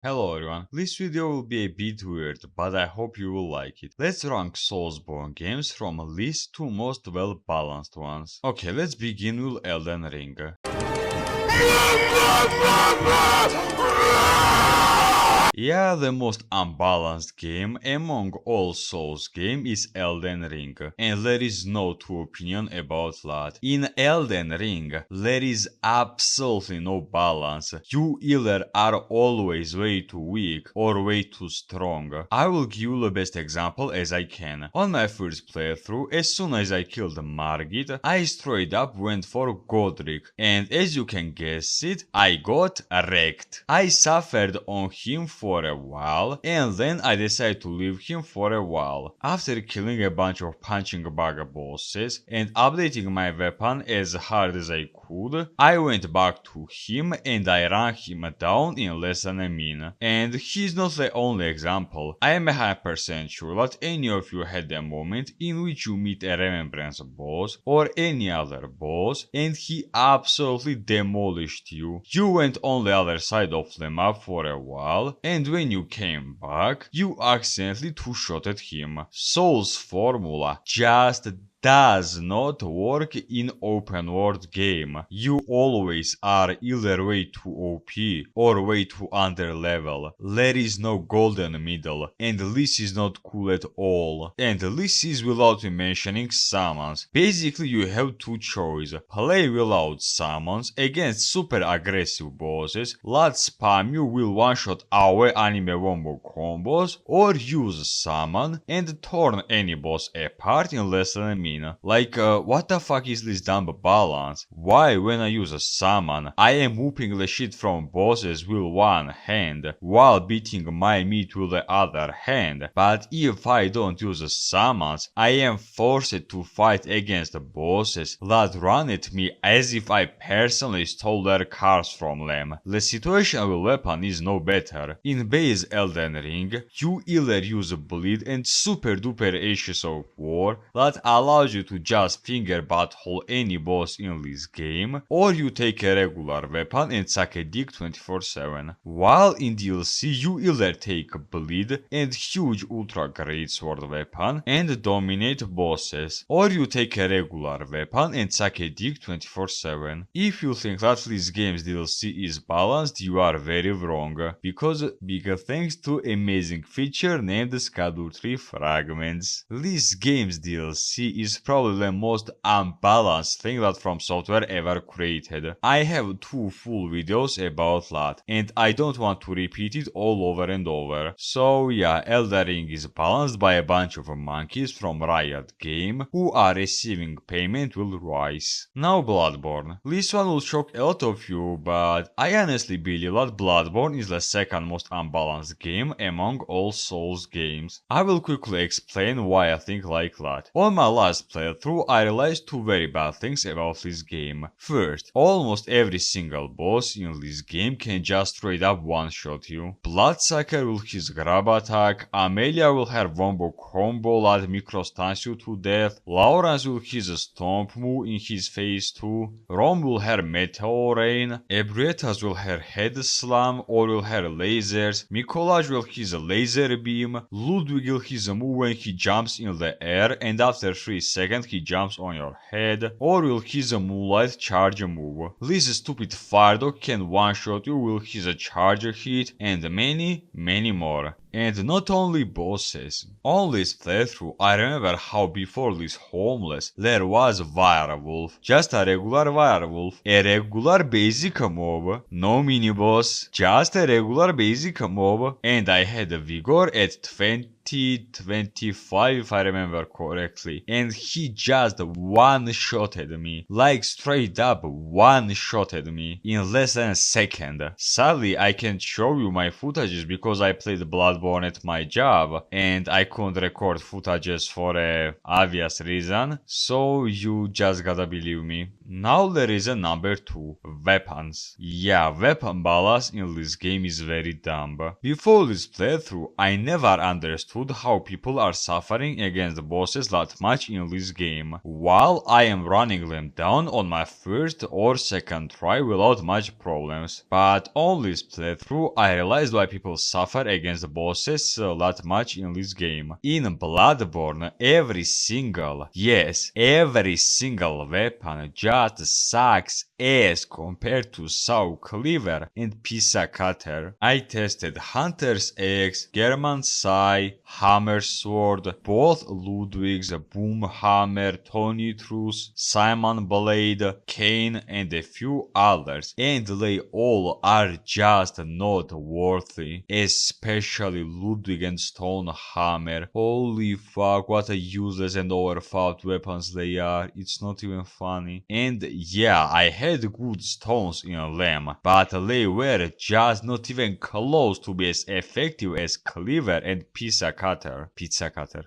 Hello everyone, this video will be a bit weird, but I hope you will like it. Let's rank Soulsborne games from least to most well balanced ones. Okay, let's begin with Elden Ring. Yeah, the most unbalanced game among all Souls games is Elden Ring, and there is no two opinion about that. In Elden Ring, there is absolutely no balance. You either are always way too weak or way too strong. I will give you the best example as I can. On my first playthrough, as soon as I killed Margit, I straight up went for Godric, and as you can guess it, I got wrecked. I suffered on him for a while, and then I decided to leave him for a while. After killing a bunch of punching bug bosses and updating my weapon as hard as I could, I went back to him and I ran him down in less than a minute. And he's not the only example. I am 100% sure that any of you had a moment in which you meet a Remembrance boss or any other boss and he absolutely demolished you. You went on the other side of the map for a while, and when you came back, you accidentally two-shotted him. Soul's formula just does not work in open world game. You always are either way too OP or way too under level. There is no golden middle, and this is not cool at all. And this is without mentioning summons. Basically you have two choices. Play without summons against super aggressive bosses that spam you with one-shot AoE anime wombo combos, or use summon and turn any boss apart in less than a minute. Like, what the fuck is this dumb balance? Why, when I use a summon, I am whooping the shit from bosses with one hand, while beating my meat with the other hand, but if I don't use summons, I am forced to fight against bosses that run at me as if I personally stole their cars from them. The situation with weapon is no better. In base Elden Ring, you either use bleed and super duper ashes of war that allows you to just finger butthole any boss in this game, or you take a regular weapon and suck a dick 24/7. While in DLC you either take bleed and huge ultra great sword weapon and dominate bosses, or you take a regular weapon and suck a dick 24/7. If you think that this game's DLC is balanced, you are very wrong, because big thanks to amazing feature named Schedule 3 Fragments. This game's DLC is probably the most unbalanced thing that From Software ever created. I have two full videos about that, and I don't want to repeat it all over and over. So yeah, Elden Ring is balanced by a bunch of monkeys from Riot Game who are receiving payment with rice. Now Bloodborne. This one will shock a lot of you, but I honestly believe that Bloodborne is the second most unbalanced game among all Souls games. I will quickly explain why I think like that. On my last playthrough, I realized two very bad things about this game. First, almost every single boss in this game can just straight up one-shot you. Bloodsucker will his grab attack, Amelia will have wombo combo that microstans you to death, Lawrence will his stomp move in his phase 2, Rom will have meteor rain, Ebrietas will have head slam or will have lasers, Mikolaj will his laser beam, Ludwig will his move when he jumps in the air and after 3 seconds he jumps on your head, or will his moonlight charge move. This stupid firedog can one-shot you with his charge hit, and many more. And not only bosses. On this playthrough, I remember how before this homeless, there was werewolf. Just a regular werewolf. A regular basic mob. No mini boss. Just a regular basic mob. And I had a vigor at 25 if I remember correctly, and he just one-shotted me, like straight up one-shotted me in less than a second. Sadly, I can't show you my footages because I played Bloodborne at my job and I couldn't record footages for a obvious reason, so you just gotta believe me. Now there is a number 2, weapons. Yeah, weapon balance in this game is very dumb. Before this playthrough, I never understood how people are suffering against the bosses that much in this game, while I am running them down on my first or second try without much problems. But on this playthrough, I realized why people suffer against the bosses that much in this game. In Bloodborne, every single weapon just sucks ass compared to Saw Cleaver and Pizzicator. I tested Hunter's Axe, German Sai, Hammer Sword, both Ludwig's Boomhammer, Tony Truce, Simon Blade, Kane and a few others, and they all are just not worthy, especially Ludwig and Stonehammer. Holy fuck, what a useless and overpowered weapons they are, it's not even funny. And yeah, I had good stones in them, but they were just not even close to be as effective as Cleaver and Pizzicator.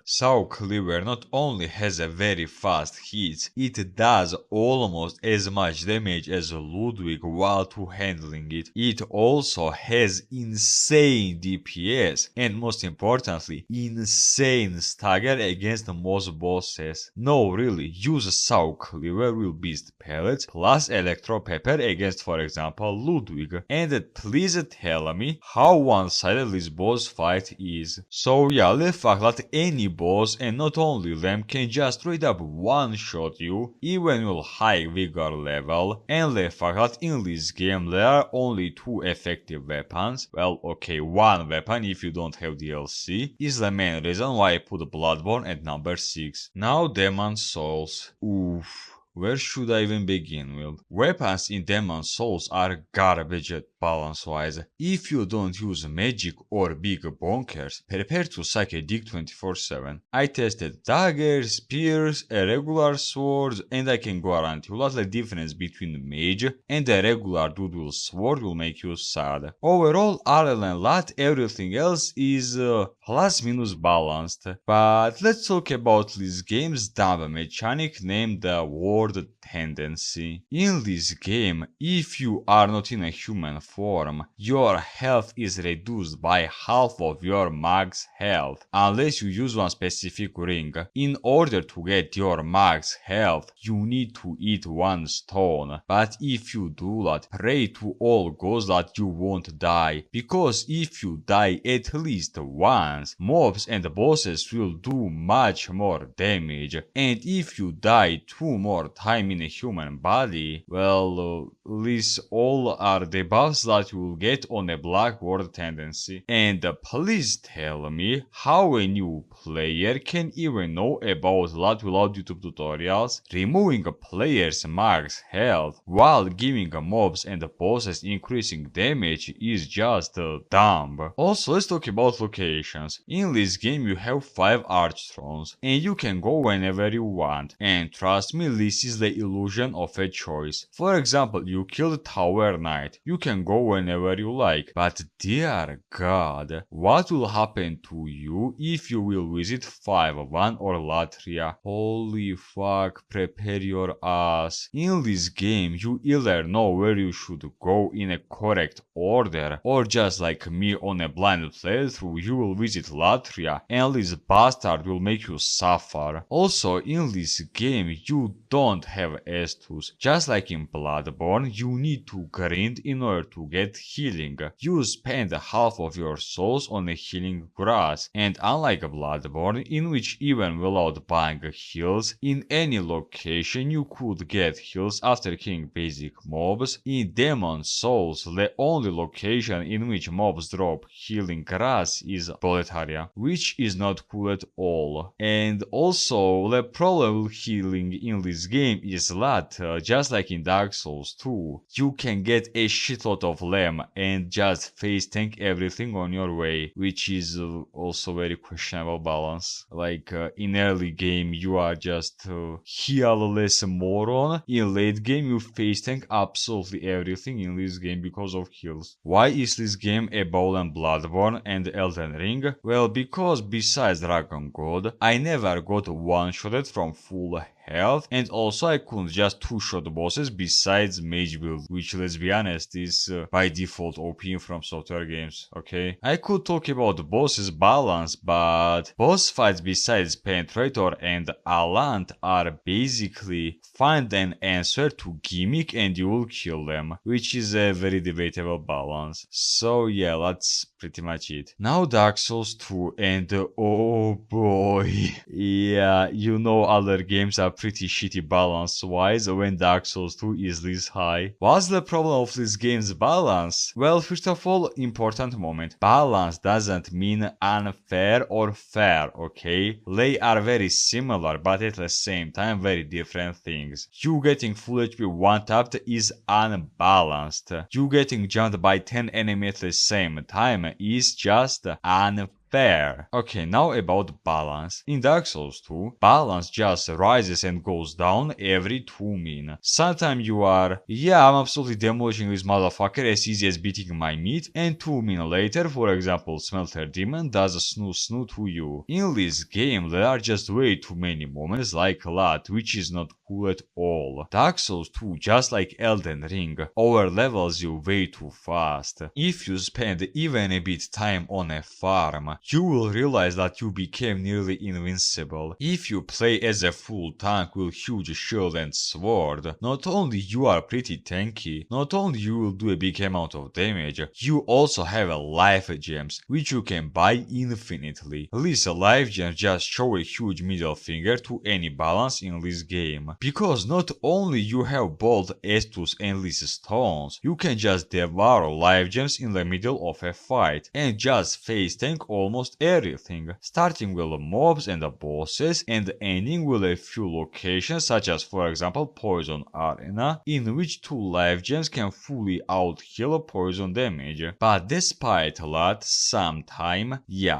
So Cleaver not only has a very fast hit, it does almost as much damage as Ludwig while two-handling it. It also has insane DPS and most importantly, insane stagger against most bosses. No, really, use Saw Cleaver will beast pellets plus Electro Pepper against, for example, Ludwig. And please tell me how one-sided this boss fight is. So yeah, the fact that any boss and not only them can just straight up one-shot you even with high vigor level, and the fact that in this game there are only 2 effective weapons, well okay, 1 weapon if you don't have DLC, is the main reason why I put Bloodborne at number 6. Now Demon's Souls. Oof. Where should I even begin with? Weapons in Demon's Souls are garbage balance-wise. If you don't use magic or big bonkers, prepare to suck a dick 24/7. I tested daggers, spears, regular swords, and I can guarantee you that the difference between mage and a regular dude with sword will make you sad. Overall, other than that, everything else is plus minus balanced. But let's talk about this game's dumb mechanic named the Ward Tendency. In this game, if you are not in a human form, your health is reduced by half of your max health, unless you use one specific ring. In order to get your max health, you need to eat 1 stone, but if you do that, pray to all gods that you won't die, because if you die at least once, mobs and bosses will do much more damage, and if you die 2 more times in a human body, well, these all are debuffs that you will get on a Black Ward Tendency. And please tell me how a new player can even know about that without YouTube tutorials. Removing a player's max health while giving mobs and bosses increasing damage is just dumb. Also, let's talk about locations. In this game you have 5 Archthrones, and you can go whenever you want, and trust me, this is the illusion of a choice. For example, you killed Tower Knight, you can go whenever you like, but dear god, what will happen to you if you will visit 5-1 or Latria? Holy fuck, prepare your ass. In this game, you either know where you should go in a correct order, or just like me on a blind playthrough, you will visit Latria and this bastard will make you suffer. Also, in this game, you don't have Estus. Just like in Bloodborne, you need to grind in order to get healing. You spend half of your souls on a healing grass, and unlike Bloodborne, in which even without buying heals, in any location you could get heals after killing basic mobs, in Demon's Souls, the only location in which mobs drop healing grass is Boletaria, which is not cool at all. And also, the problem with healing in this game is that, just like in Dark Souls 2, you can get a shitload of them and just face tank everything on your way, which is also very questionable balance. Like in early game you are just heal-less moron, in late game you face tank absolutely everything in this game because of heals. Why is this game better than Bloodborne and Elden Ring? Well, because besides Dragon God, I never got one-shotted from full health, and also I could just two-shot bosses besides mage build, which let's be honest is by default OP from software games, okay? I could talk about the boss's balance, but boss fights besides Penetrator and Alant are basically find an answer to gimmick and you will kill them, which is a very debatable balance. So yeah, that's pretty much it. Now Dark Souls 2 and oh boy. Yeah, you know other games are pretty shitty balance wise when Dark Souls 2 is this high. What's the problem of this game's balance? Well, first of all, important moment. Balance doesn't mean unfair or fair, okay? They are very similar but at the same time very different things. You getting full HP one tapped is unbalanced. You getting jumped by 10 enemies at the same time is just unfair. Okay, now about balance. In Dark Souls 2, balance just rises and goes down every 2 min. Sometimes you are, yeah, I'm absolutely demolishing this motherfucker as easy as beating my meat, and 2 min later, for example, Smelter Demon does a snoo to you. In this game, there are just way too many moments like that, which is not cool at all. Dark Souls 2, just like Elden Ring, overlevels you way too fast. If you spend even a bit time on a farm, you will realize that you became nearly invincible. If you play as a full tank with huge shield and sword, not only you are pretty tanky, not only you will do a big amount of damage, you also have a life gems, which you can buy infinitely. These life gems just show a huge middle finger to any balance in this game. Because not only you have both Estus and these stones, you can just devour life gems in the middle of a fight and just face tank almost everything, starting with mobs and bosses and ending with a few locations such as for example Poison Arena, in which 2 life gems can fully out-heal poison damage. But despite that, sometime you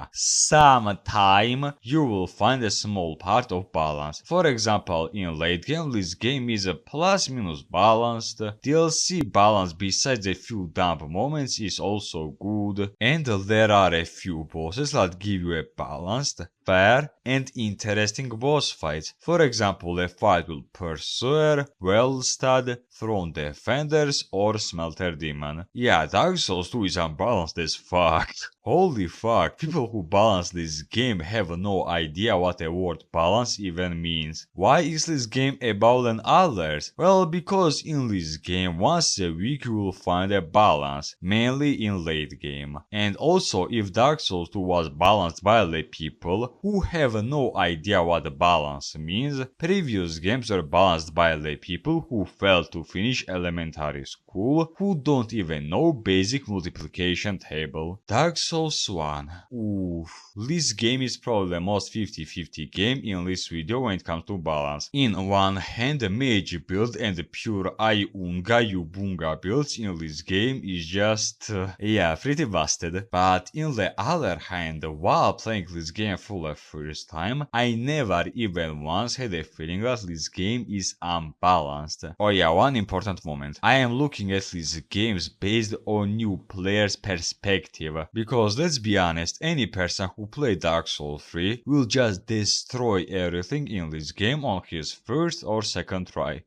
will find a small part of balance. For example, in late game this game is a plus minus balanced. DLC balance besides a few dump moments is also good, and there are a few bosses that give you a balanced, fair and interesting boss fights. For example, a fight with Pursuer, Wellstad, Throne Defenders or Smelter Demon. Yeah, Dark Souls 2 is unbalanced as fuck. Holy fuck, people who balance this game have no idea what a word balance even means. Why is this game better than others? Well, because in this game once a week you will find a balance, mainly in late game. And also, if Dark Souls 2 was balanced by the people who have no idea what the balance means, previous games were balanced by the people who failed to finish elementary school, who don't even know basic multiplication table. Dark Souls 1. Oof. This game is probably the most 50-50 game in this video when it comes to balance. In one hand, mage build and pure Ayunga Yubunga builds in this game is just, pretty busted. But in the other hand, while playing this game for the first time, I never even once had a feeling that this game is unbalanced. Oh yeah, one important moment. I am looking at these games based on new players' perspective, because let's be honest, any person who played Dark Souls 3 will just destroy everything in this game on his first or second try.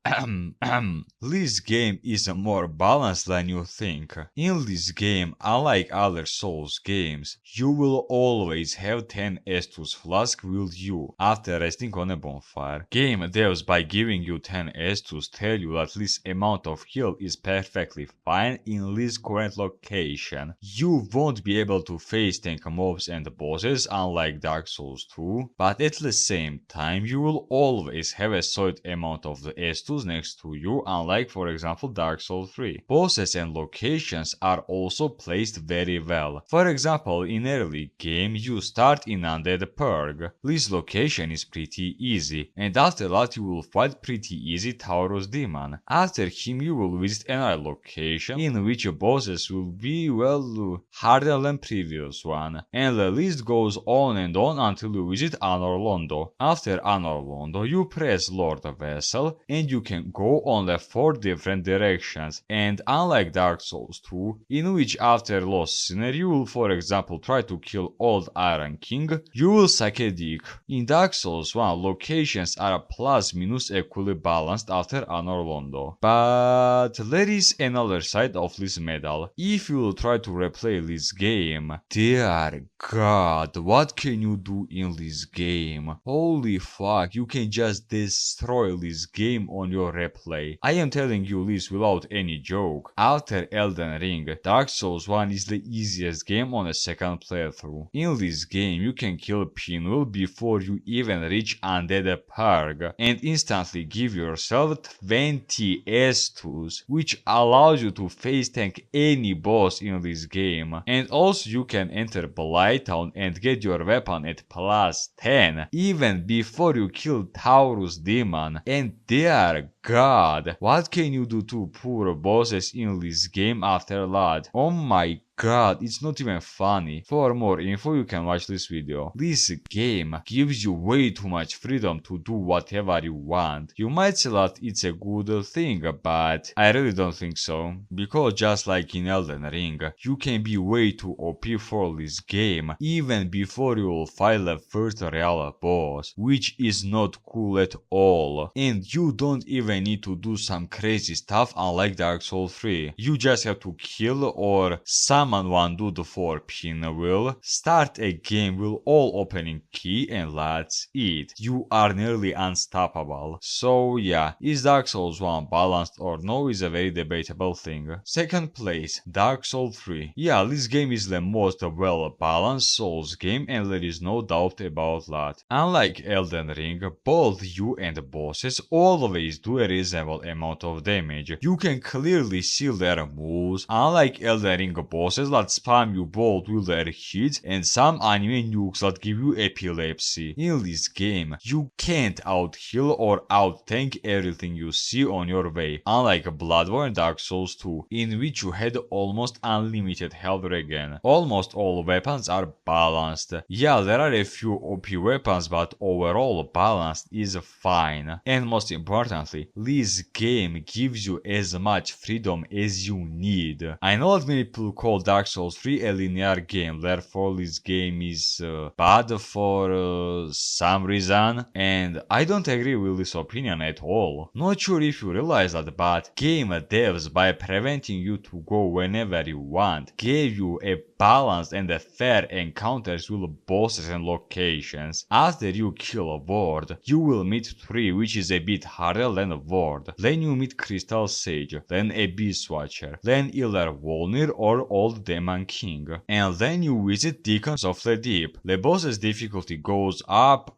This game is more balanced than you think. In this game, unlike other Souls games, you will always have 10 Estus flask with you after resting on a bonfire. Game devs by giving you 10 Estus tell you that this amount of heal is perfectly fine in this current location. You won't be able to face tank mobs and bosses unlike Dark Souls 2, but at the same time you will always have a solid amount of the Estus next to you unlike for example Dark Souls 3. Bosses and locations are also placed very well. For example, in early game you start in Undead Purg. This location is pretty easy, and after that you will fight pretty easy Taurus Demon. After him you will visit another style location in which bosses will be, well, harder than previous one. And the list goes on and on until you visit Anor Londo. After Anor Londo, you press Lord Vessel and you can go on the 4 different directions. And unlike Dark Souls 2, in which after Lost Sinner you will for example try to kill Old Iron King, you will suck a dick. In Dark Souls 1, locations are plus-minus equally balanced after Anor Londo. But there is another side of this medal. If you will try to replay this game, dear god, what can you do in this game? Holy fuck, you can just destroy this game on your replay. I am telling you this without any joke. After Elden Ring, Dark Souls 1 is the easiest game on a second playthrough. In this game, you can kill Pinwheel before you even reach Undead Purge, and instantly give yourself 20 S2s, which allows you to face tank any boss in this game. And also you can enter Blighttown and get your weapon at plus 10, even before you kill Taurus Demon. And dear god, what can you do to poor bosses in this game after that? Oh my god, it's not even funny. For more info you can watch this video. This game gives you way too much freedom to do whatever you want. You might say that it's a good thing, but I really don't think so. Because just like in Elden Ring, you can be way too OP for this game even before you will fight the first real boss, which is not cool at all. And you don't even need to do some crazy stuff unlike Dark Souls 3. You just have to kill or summon one dude for Pinwheel, start a game with all opening key, and that's it. You are nearly unstoppable. So yeah, is Dark Souls 1 balanced or no is a very debatable thing. Second place, Dark Souls 3. Yeah, this game is the most well balanced Souls game and there is no doubt about that. Unlike Elden Ring, both you and bosses always do a reasonable amount of damage. You can clearly see their moves, unlike Elden Ring bosses that spam you both with their hits and some anime nukes that give you epilepsy. In this game, you can't out-heal or out-tank everything you see on your way, unlike Bloodborne and Dark Souls 2, in which you had almost unlimited health regen. Almost all weapons are balanced. Yeah, there are a few OP weapons, but overall balanced is fine. And most importantly, this game gives you as much freedom as you need. I know that many people call Dark Souls 3 a linear game, therefore this game is bad for some reason, and I don't agree with this opinion at all. Not sure if you realize that, but game devs, by preventing you to go whenever you want, gave you a balanced and a fair encounters with bosses and locations. After you kill a ward, you will meet 3, which is a bit harder than a ward. Then you meet Crystal Sage, then Abyss Watcher, then either Volnir or Old Demon King. And then you visit Deacons of the Deep. The boss's difficulty goes up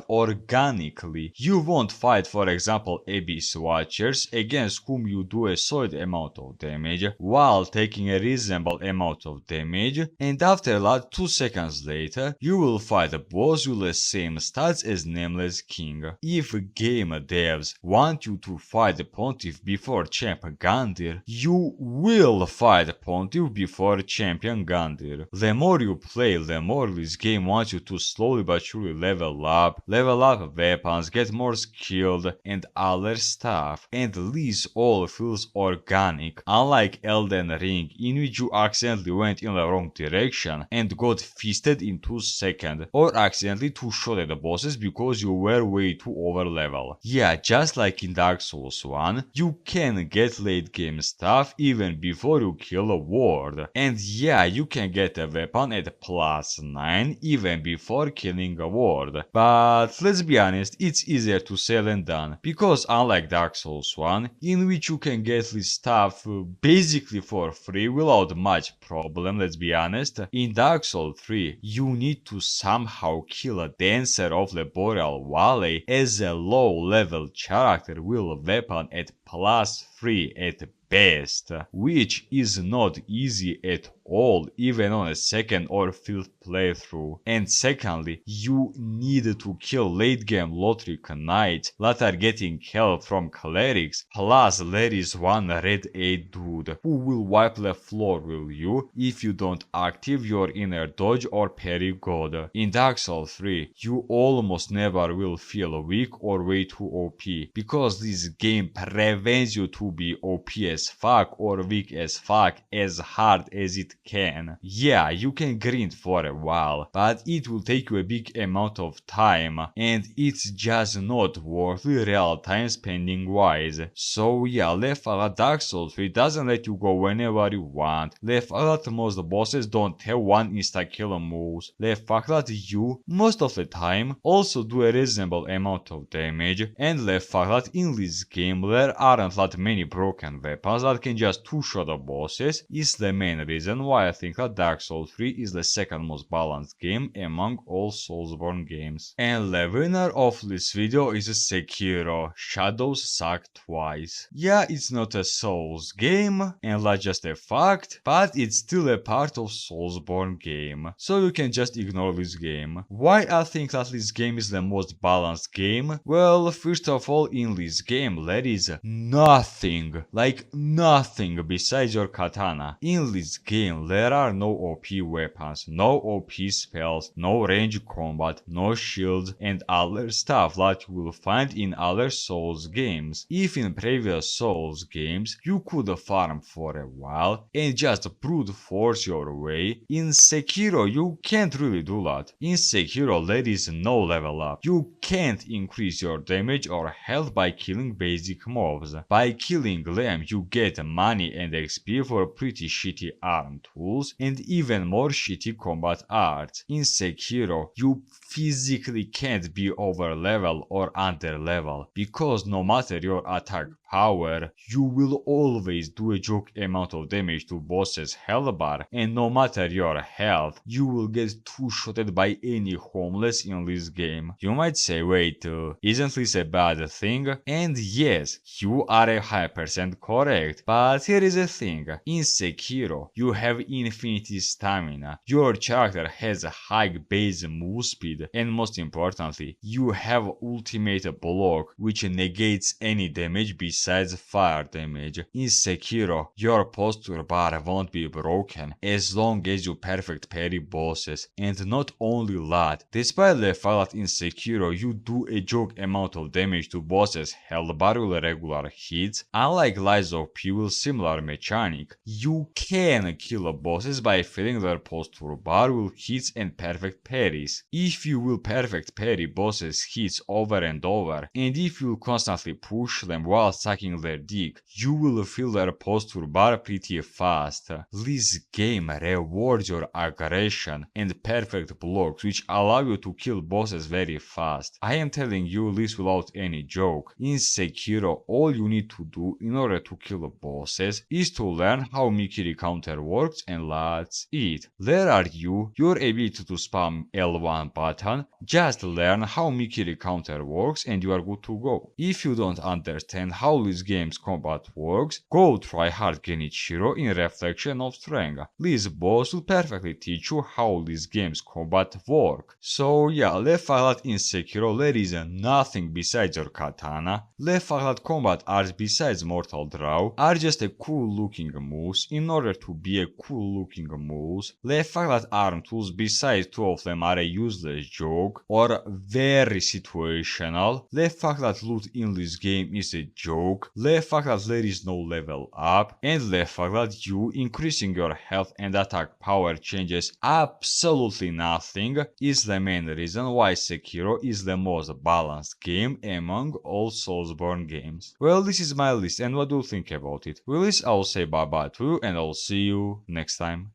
organically. You won't fight, for example, Abyss Watchers, against whom you do a solid amount of damage, while taking a reasonable amount of damage, and after that 2 seconds later, you will fight a boss with the same stats as Nameless King. If game devs want you to fight Pontiff before Champ Gundyr, you will fight Pontiff before Champion Gundyr. The more you play, the more this game wants you to slowly but surely level up weapons, get more skilled and other stuff, and this all feels organic, unlike Elden Ring, in which you accidentally went in the wrong direction and got feasted in 2 seconds, or accidentally two-shot at the bosses because you were way too over level. Yeah, just like in Dark Souls 1, you can get late game stuff even before you kill a ward, and yeah, you can get a weapon at plus 9 even before killing a ward. But let's be honest, it's easier to say than done, because unlike Dark Souls 1, in which you can get this stuff basically for free without much problem, let's be honest, in Dark Souls 3, you need to somehow kill a Dancer of the Boreal Valley as a low level character with a weapon at plus 3 at best, which is not easy at all, even on a second or fifth playthrough. And secondly, you need to kill late game Lothric Knights that are getting help from clerics, plus there is one red 8 dude who will wipe the floor with you if you don't active your inner dodge or parry god. In Dark Souls 3, you almost never will feel weak or way too OP, because this game prevents you to be OP as fuck or weak as fuck as hard as it can. Yeah, you can grind for a while, but it will take you a big amount of time, and it's just not worth the real time spending wise. So yeah, Left 4 Dead Dark Souls 3 doesn't let you go whenever you want. Left 4 Dead most bosses don't have one insta-kill moves. Left 4 Dead you, most of the time, also do a reasonable amount of damage, and Left 4 Dead in this game there aren't that many broken weapons that can just two-shot the bosses, is the main reason why I think that Dark Souls 3 is the second most balanced game among all Soulsborne games. And the winner of this video is Sekiro: Shadows Suck Twice. Yeah, it's not a Souls game, and that's just a fact, but it's still a part of Soulsborne game, so you can just ignore this game. Why I think that this game is the most balanced game? Well, first of all, in this game there is nothing, like nothing besides your katana. In this game there are no OP weapons, no OP spells, no range combat, no shields, and other stuff that you will find in other Souls games. If in previous Souls games you could farm for a while and just brute force your way, in Sekiro you can't really do that. In Sekiro there is no level up. You can't increase your damage or health by killing basic mobs. By killing them you get money and XP for pretty shitty arm tools and even more shitty combat arts. In Sekiro you physically can't be over level or under level, because no matter your attack power, you will always do a joke amount of damage to bosses' health bar, and no matter your health, you will get two-shotted by any homeless in this game. You might say, wait, isn't this a bad thing? And yes, you are 100% correct, but here is the thing. In Sekiro, you have infinity stamina, your character has a high base move speed, and most importantly, you have ultimate block, which negates any damage besides fire damage. In Sekiro, your posture bar won't be broken as long as you perfect parry bosses. And not only that, despite the fact that in Sekiro you do a joke amount of damage to bosses health bar with regular hits, unlike Lies of P with similar mechanic, you can kill bosses by filling their posture bar with hits and perfect parries. If you will perfect parry bosses hits over and over, and if you will constantly push them while sucking their dick, you will fill their posture bar pretty fast. This game rewards your aggression and perfect blocks, which allow you to kill bosses very fast. I am telling you this without any joke. In Sekiro, all you need to do in order to kill bosses is to learn how Mikiri counter works, and that's it. There are your ability to spam L1 button, just learn how Mikiri counter works and you are good to go. If you don't understand how this game's combat works, go try hard Genichiro in Reflection of Strength. This boss will perfectly teach you how this game's combat work. So yeah, Left 4 Dead in Sekiro there is nothing besides your katana. Left 4 Dead combat arts besides Mortal Draw are just a cool looking moves in order to be a cool looking moves. Left 4 Dead arm tools besides two of them are a useless joke or very situational. Left 4 Dead loot in this game is a joke. Left 4 Dead there is no level up, and Left 4 Dead you increasing your health and attack power changes absolutely nothing is the main reason why Sekiro is the most balanced game among all Soulsborne games. Well, this is my list, and what do you think about it? With this, I'll say bye bye to you and I'll see you next time.